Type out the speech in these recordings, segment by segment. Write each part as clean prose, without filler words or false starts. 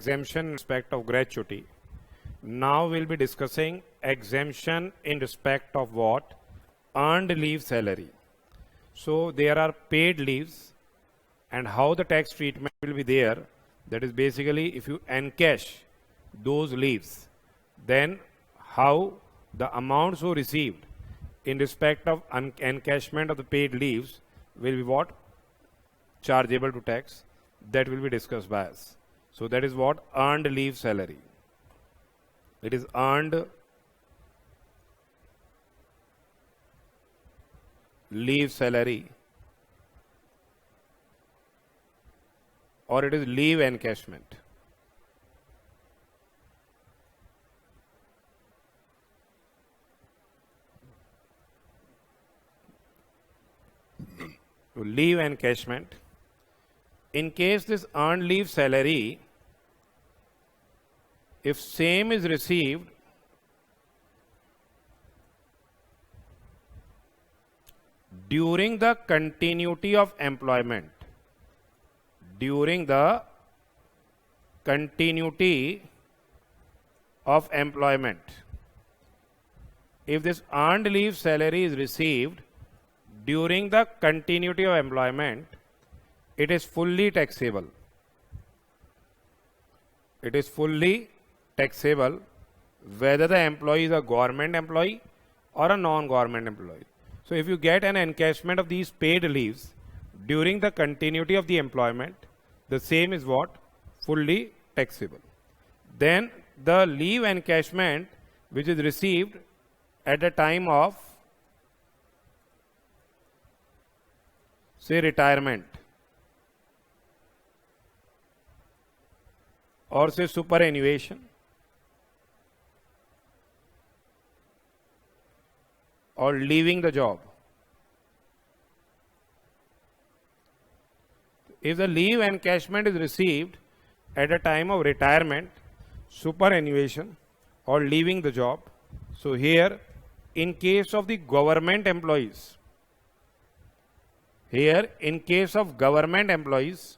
exemption in respect of gratuity. Now we'll be discussing exemption in respect of what? Earned leave salary. So there are paid leaves and how the tax treatment will be there. That is basically if you encash those leaves, then how the amounts so received in respect of encashment of the paid leaves will be what? Chargeable to tax. That will be discussed by us. So that is what? Earned leave salary. It is earned leave salary, or it is leave encashment. To leave encashment. In case this earned leave salary, if same is received during the continuity of employment, during the continuity of employment, if this earned leave salary is received during the continuity of employment, it is fully taxable. It is fully taxable whether the employee is a government employee or a non-government employee. So if you get an encashment of these paid leaves during the continuity of the employment, the same is what? Fully taxable. Then the leave encashment which is received at the time of, say, retirement, or say superannuation, or leaving the job. If the leave encashment is received at a time of retirement, superannuation, or leaving the job, so here in case of the government employees, here in case of government employees,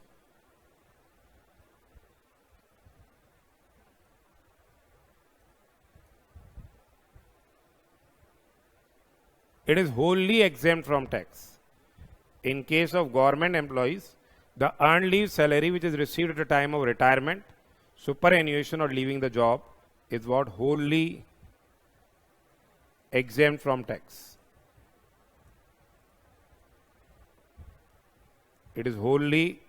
it is wholly exempt from tax. In case of government employees, the earned leave salary which is received at the time of retirement, superannuation, or leaving the job is what? Wholly exempt from tax. It is wholly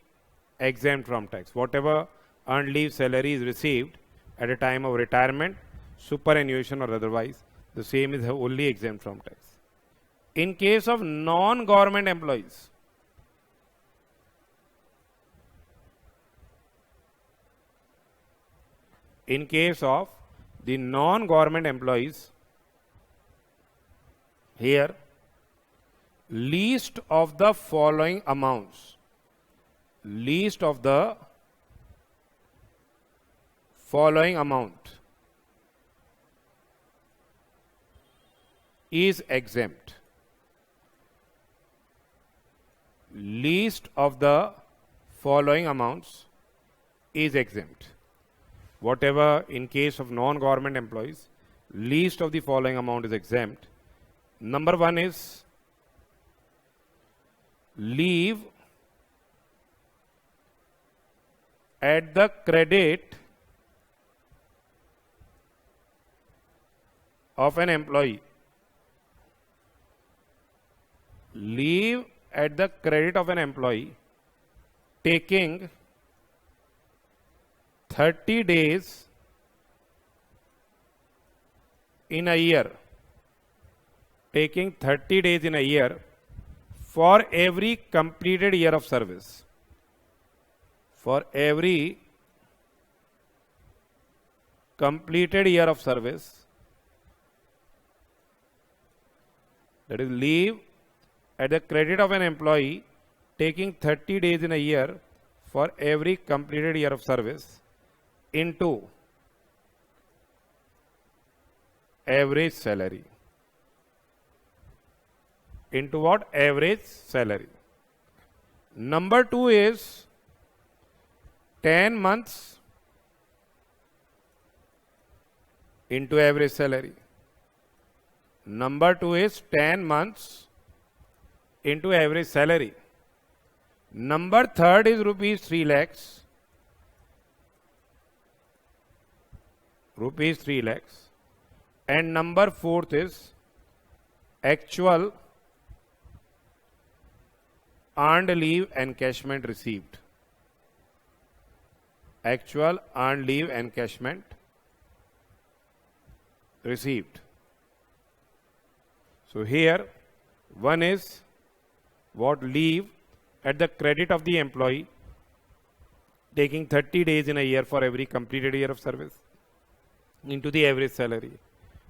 exempt from tax. Whatever earned leave salary is received at a time of retirement, superannuation, or otherwise, the same is wholly exempt from tax. In case of non-government employees, in case of the non-government employees, here least of the following amounts, least of the following amount is exempt. Least of the following amounts is exempt. Whatever in case of non-government employees, least of the following amount is exempt. Number one is leave at the credit of an employee. Leave at the credit of an employee taking 30 days in a year, taking 30 days in a year for every completed year of service. For every completed year of service, that is leave at the credit of an employee taking 30 days in a year for every completed year of service into average salary. Into what? Average salary. Number two is 10 months into average salary. Number 2 is 10 months into average salary. Number 3rd is rupees 3 lakhs. Rupees 3 lakhs. And number 4th is actual earned leave encashment received. Actual earned leave encashment received. So here one is what leave at the credit of the employee, taking 30 days in a year for every completed year of service into the average salary.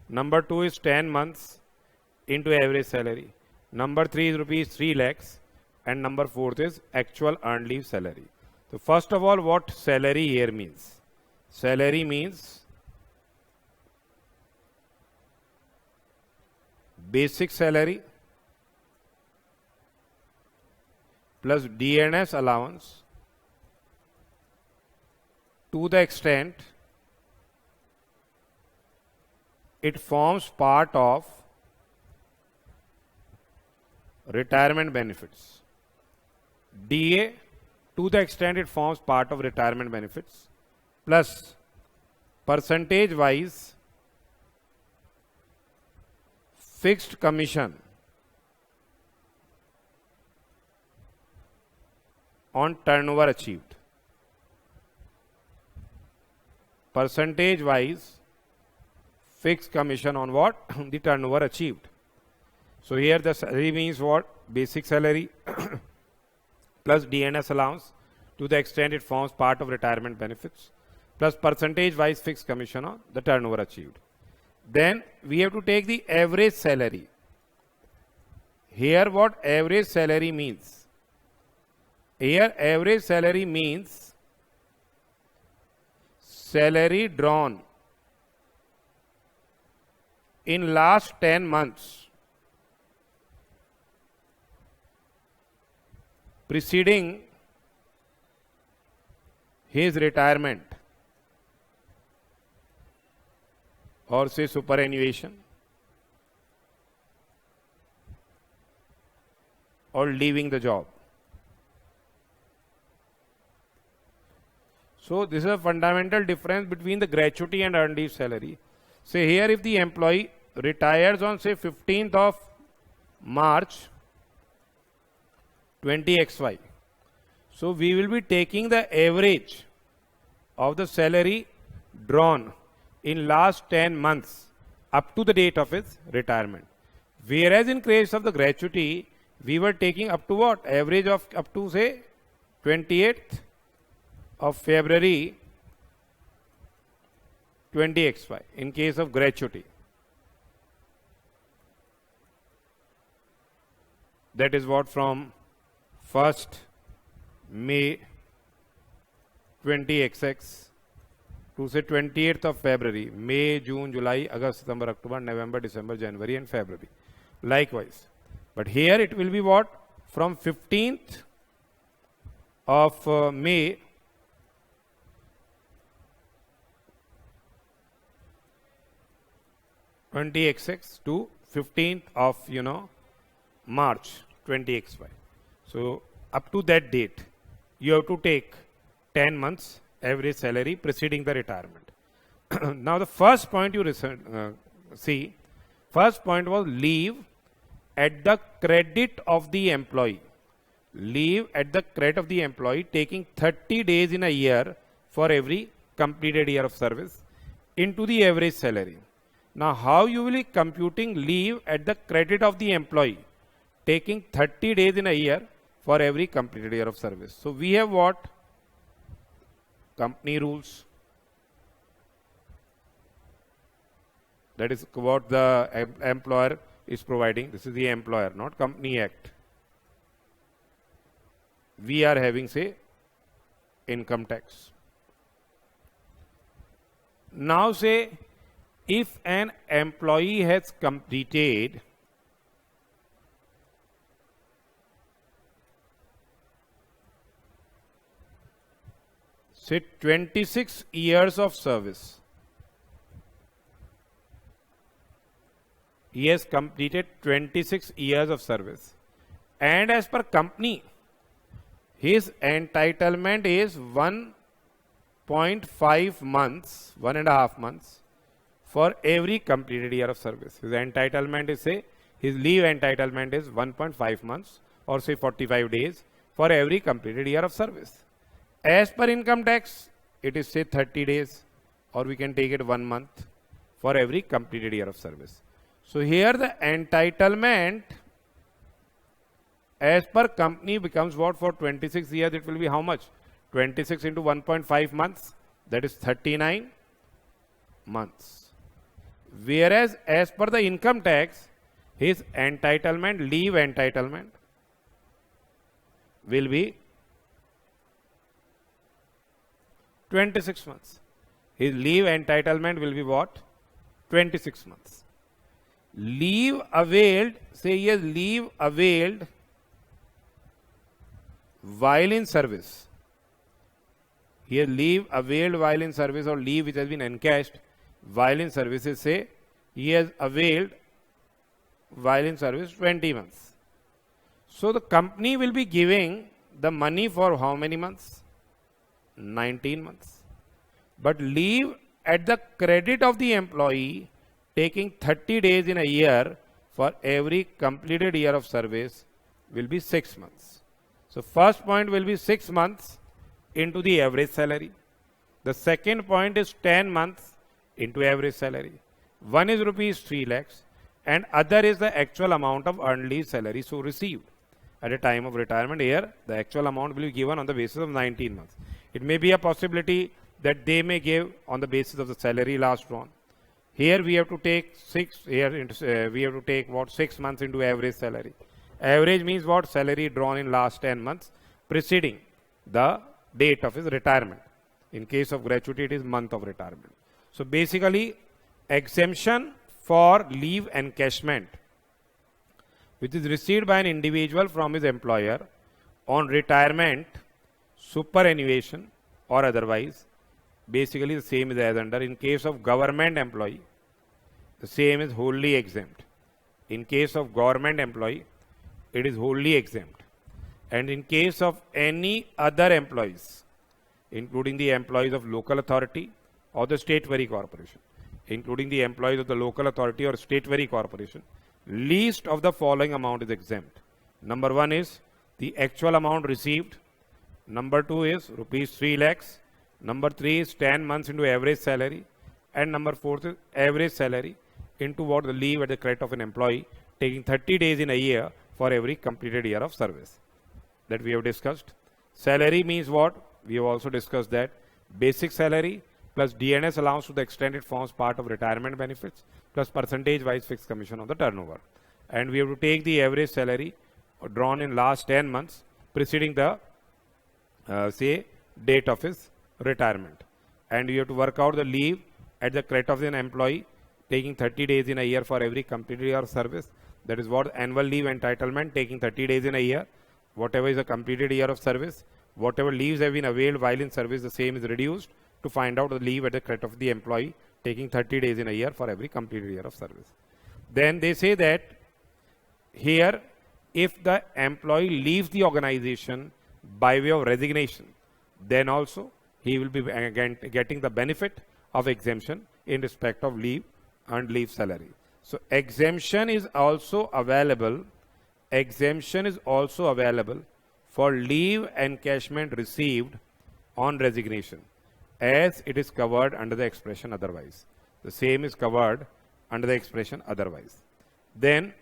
Number 2 is 10 months into average salary. Number 3 is rupees 3 lakhs. And number 4th is actual earned leave salary. So first of all, what salary here means? Salary means basic salary plus DNS allowance to the extent it forms part of retirement benefits. DA to the extent it forms part of retirement benefits, plus percentage wise fixed commission on turnover achieved. Percentage wise fixed commission on what? The turnover achieved. So here the salary means what? Basic salary plus DNS allowance to the extent it forms part of retirement benefits, plus percentage wise fixed commission on the turnover achieved. Then we have to take the average salary. Here what average salary means? Here average salary means salary drawn in last 10 months preceding his retirement or say superannuation or leaving the job. So this is a fundamental difference between the gratuity and earned leave salary. Say here if the employee retires on say 15th of March 20XY. So we will be taking the average of the salary drawn in last 10 months up to the date of his retirement. Whereas in case of the gratuity, we were taking up to what? Average of up to say 28th of February 20XY in case of gratuity. That is what from 1st May 20XX to say 28th of February, May, June, July, August, September, October, November, December, January and February. Likewise. But here it will be what? From 15th of May XX to 15th of March 20XY. So up to that date, you have to take 10 months average salary preceding the retirement. Now the first point you see, first point was leave at the credit of the employee. Leave at the credit of the employee taking 30 days in a year for every completed year of service into the average salary. Now how you will be computing leave at the credit of the employee taking 30 days in a year for every completed year of service. So we have what? Company rules. That is what the employer is providing. This is the employer, not Company Act. We are having say income tax. Now say if an employee has completed say 26 years of service he has completed 26 years of service, and as per company, his entitlement is 1.5 months, 1.5 months for every completed year of service. His entitlement is, say, his leave entitlement is 1.5 months or say 45 days for every completed year of service. As per income tax, it is say 30 days, or we can take it 1 month for every completed year of service. So here the entitlement as per company becomes what? For 26 years it will be how much? 26 into 1.5 months, that is 39 months. Whereas as per the income tax, his entitlement, leave entitlement will be 26 months. His leave entitlement will be what? 26 months. Leave availed, say yes, leave availed while in service. Here leave availed while in service, or leave which has been encashed while in services, say he has availed while in service 20 months. So the company will be giving the money for how many months? 19 months. But leave at the credit of the employee taking 30 days in a year for every completed year of service will be 6 months. So first point will be 6 months into the average salary. The second point is 10 months into average salary. One is rupees 3 lakhs and other is the actual amount of earned leave salary so received at a time of retirement. Here the actual amount will be given on the basis of 19 months. It may be a possibility that they may give on the basis of the salary last drawn. Here we have to take 6 months into average salary. Average means what? Salary drawn in last 10 months preceding the date of his retirement. In case of gratuity, it is month of retirement. So basically, exemption for leave encashment, which is received by an individual from his employer on retirement, superannuation or otherwise, basically the same is as under. In case of government employee, the same is wholly exempt. In case of government employee, it is wholly exempt. And in case of any other employees, including the employees of local authority or the state very corporation, including the employees of the local authority or state very corporation, least of the following amount is exempt. Number 1 is the actual amount received. Number 2 is rupees 3 lakhs. Number 3 is 10 months into average salary. And number 4 is average salary into what? The leave at the credit of an employee taking 30 days in a year for every completed year of service. That we have discussed. Salary means what? We have also discussed that. Basic salary plus DNS allowance to the extent it forms part of retirement benefits plus percentage wise fixed commission on the turnover. And we have to take the average salary drawn in last 10 months preceding the say date of his retirement. And you have to work out the leave at the credit of an employee taking 30 days in a year for every completed year of service. That is what? Annual leave entitlement taking 30 days in a year. Whatever is a completed year of service, whatever leaves have been availed while in service, the same is reduced to find out the leave at the credit of the employee taking 30 days in a year for every completed year of service. Then they say that here, if the employee leaves the organization by way of resignation, then also he will be again getting the benefit of exemption in respect of leave and leave salary. So exemption is also available. Exemption is also available for leave encashment received on resignation, as it is covered under the expression otherwise. The same is covered under the expression otherwise. Then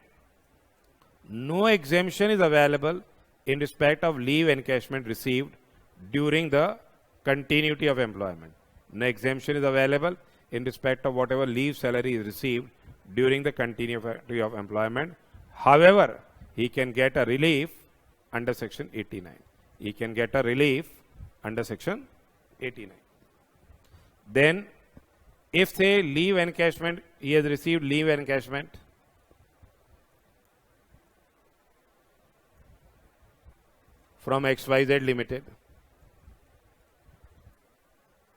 no exemption is available in respect of leave encashment received during the continuity of employment. No exemption is available in respect of whatever leave salary is received during the continuity of employment. However, he can get a relief under section 89. He can get a relief under section 89. Then, if say leave encashment, he has received leave encashment from XYZ Limited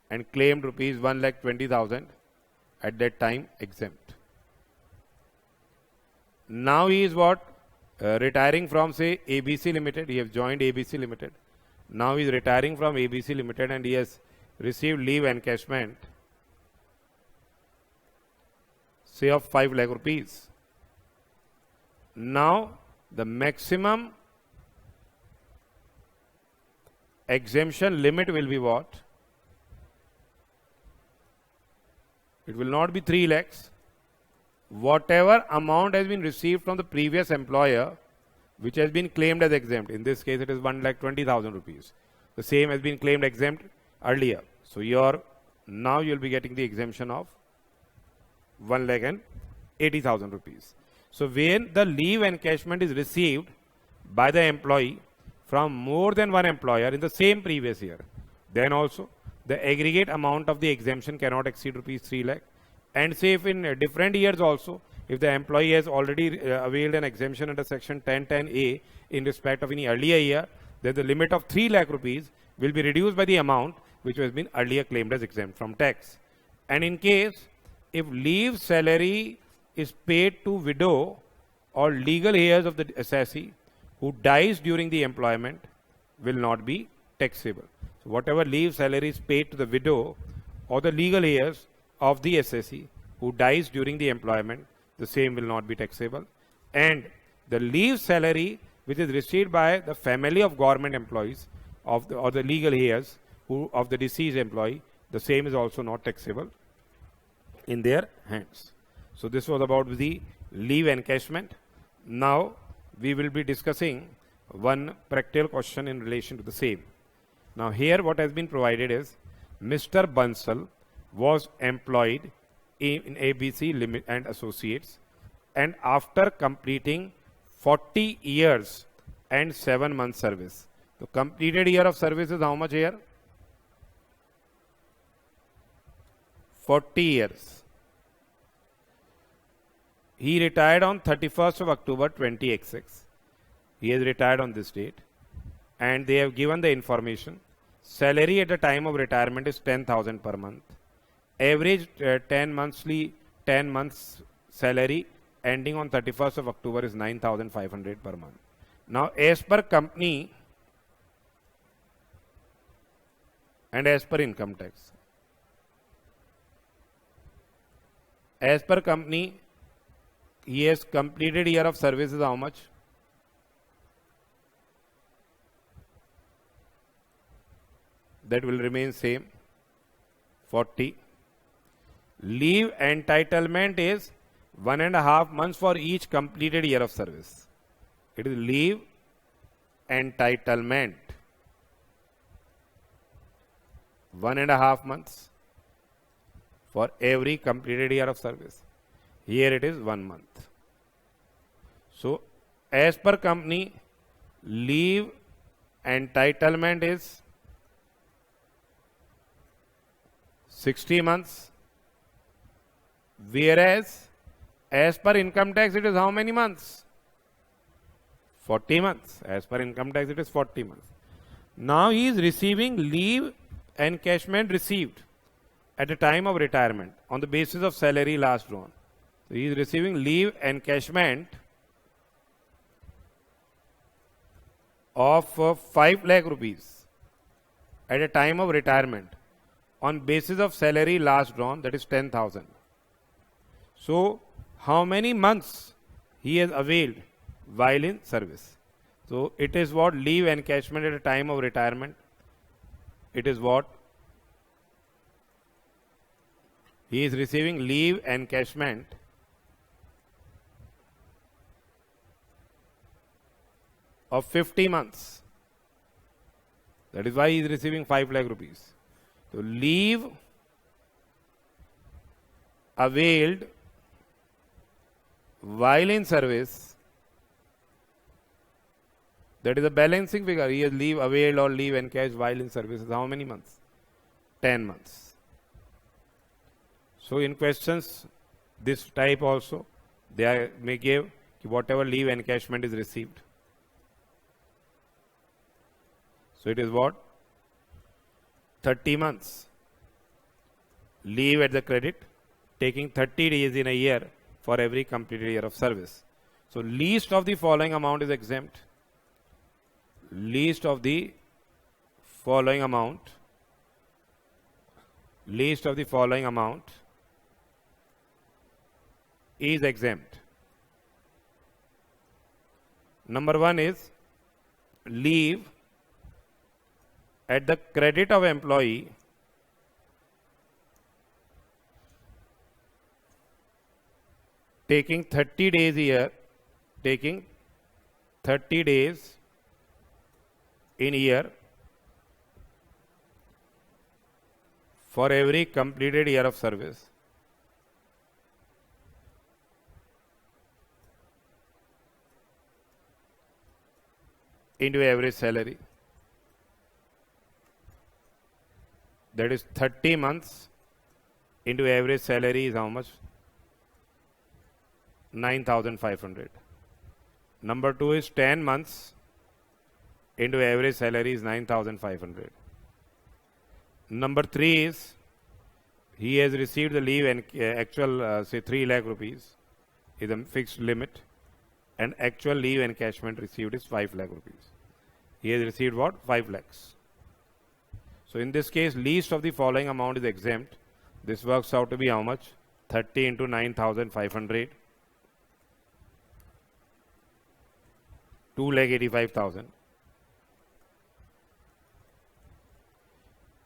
and claimed rupees 1,20,000 at that time exempt. Now he is what? Retiring from, say, ABC Limited. He has joined ABC Limited. Now he is retiring from ABC Limited and he has received leave encashment, say, of 5 lakh rupees. Now the maximum exemption limit will be what? It will not be 3 lakhs. Whatever amount has been received from the previous employer, which has been claimed as exempt, in this case it is 1,20,000 rupees. The same has been claimed exempt earlier. So now you will be getting the exemption of 1,80,000 rupees. So when the leave encashment is received by the employee from more than one employer in the same previous year, then also the aggregate amount of the exemption cannot exceed rupees 3 lakh. And say if in different years also, if the employee has already availed an exemption under section 1010A in respect of any earlier year, then the limit of 3 lakh rupees will be reduced by the amount which has been earlier claimed as exempt from tax. And in case if leave salary is paid to widow or legal heirs of the assessee who dies during the employment, will not be taxable. So whatever leave salary is paid to the widow or the legal heirs of the assessee who dies during the employment, the same will not be taxable. And the leave salary which is received by the family of government employees or the legal heirs of the deceased employee, the same is also not taxable in their hands. So this was about the leave encashment. Now we will be discussing one practical question in relation to the same. Now here what has been provided is Mr. Bansal was employed in ABC Limit and Associates, and after completing 40 years and 7 months service. The completed year of service is how much here? 40 years. He retired on 31st of October 2006. He has retired on this date. And they have given the information. Salary at the time of retirement is 10,000 per month. Average 10 months salary ending on 31st of October is 9,500 per month. Now as per company and as per income tax. As per company, he has completed year of service is how much? That will remain same, 40. Leave entitlement is 1.5 months for each completed year of service. It is leave entitlement. 1.5 months for every completed year of service. Here it is 1 month. So as per company, leave entitlement is 60 months. Whereas as per income tax it is how many months? 40 months. As per income tax it is 40 months. Now he is receiving leave encashment received at the time of retirement on the basis of salary last drawn. So he is receiving leave encashment of 5 lakh rupees at a time of retirement on basis of salary last drawn, that is 10,000. So how many months he has availed while in service? So it is what? Leave encashment at a time of retirement. It is what? He is receiving leave encashment of 50 months. That is why he is receiving 5 lakh rupees. So leave availed while in service, that is a balancing figure. He has leave availed or leave encashed while in service. How many months? 10 months. So in questions this type also, they may give whatever leave encashment is received. So it is what? 30 months. Leave at the credit, taking 30 days in a year for every completed year of service. So least of the following amount is exempt. Least of the following amount. Least of the following amount is exempt. Number one is leave at the credit of employee taking 30 days a year, taking 30 days in a year for every completed year of service. Into average salary. That is 30 months into average salary is how much? 9,500. Number two is 10 months into average salary is 9,500. Number three is he has received the leave and actual say 3 lakh rupees is a fixed limit, and actual leave encashment received is 5 lakh rupees. He has received what? 5 lakhs. So in this case, least of the following amount is exempt. This works out to be how much? 30 into 9,500. 2,85,000.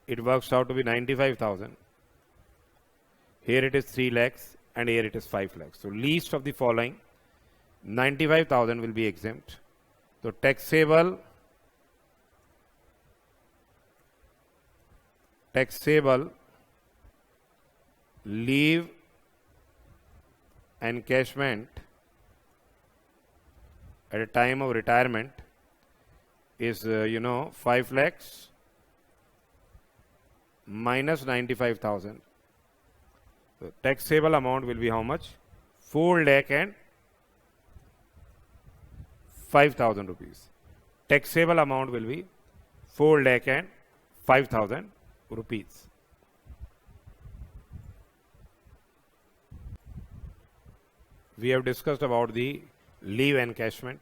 It works out to be 95,000. Here it is 3 lakhs and here it is 5 lakhs. So least of the following, 95,000 will be exempt. So taxable leave encashment at a time of retirement is 5 lakhs minus 95,000. So taxable amount will be how much? 4 lakh and 5,000 rupees. Taxable amount will be 4 lakh and 5,000 rupees. We have discussed about the leave encashment,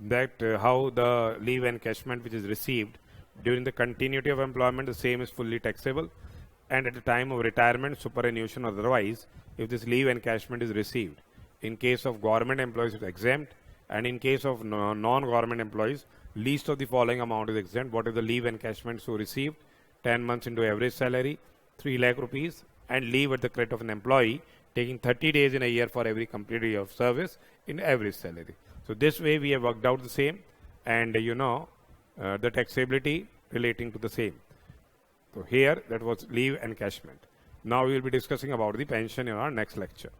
that how the leave encashment which is received during the continuity of employment, the same is fully taxable, and at the time of retirement, superannuation or otherwise, if this leave encashment is received. In case of government employees, it is exempt, and in case of non-government employees, least of the following amount is exempt. What is the leave encashment so received? 10 months into average salary, 3 lakh rupees, and leave at the credit of an employee taking 30 days in a year for every completed year of service in average salary. So this way we have worked out the same, and the taxability relating to the same. So here that was leave encashment. Now we will be discussing about the pension in our next lecture.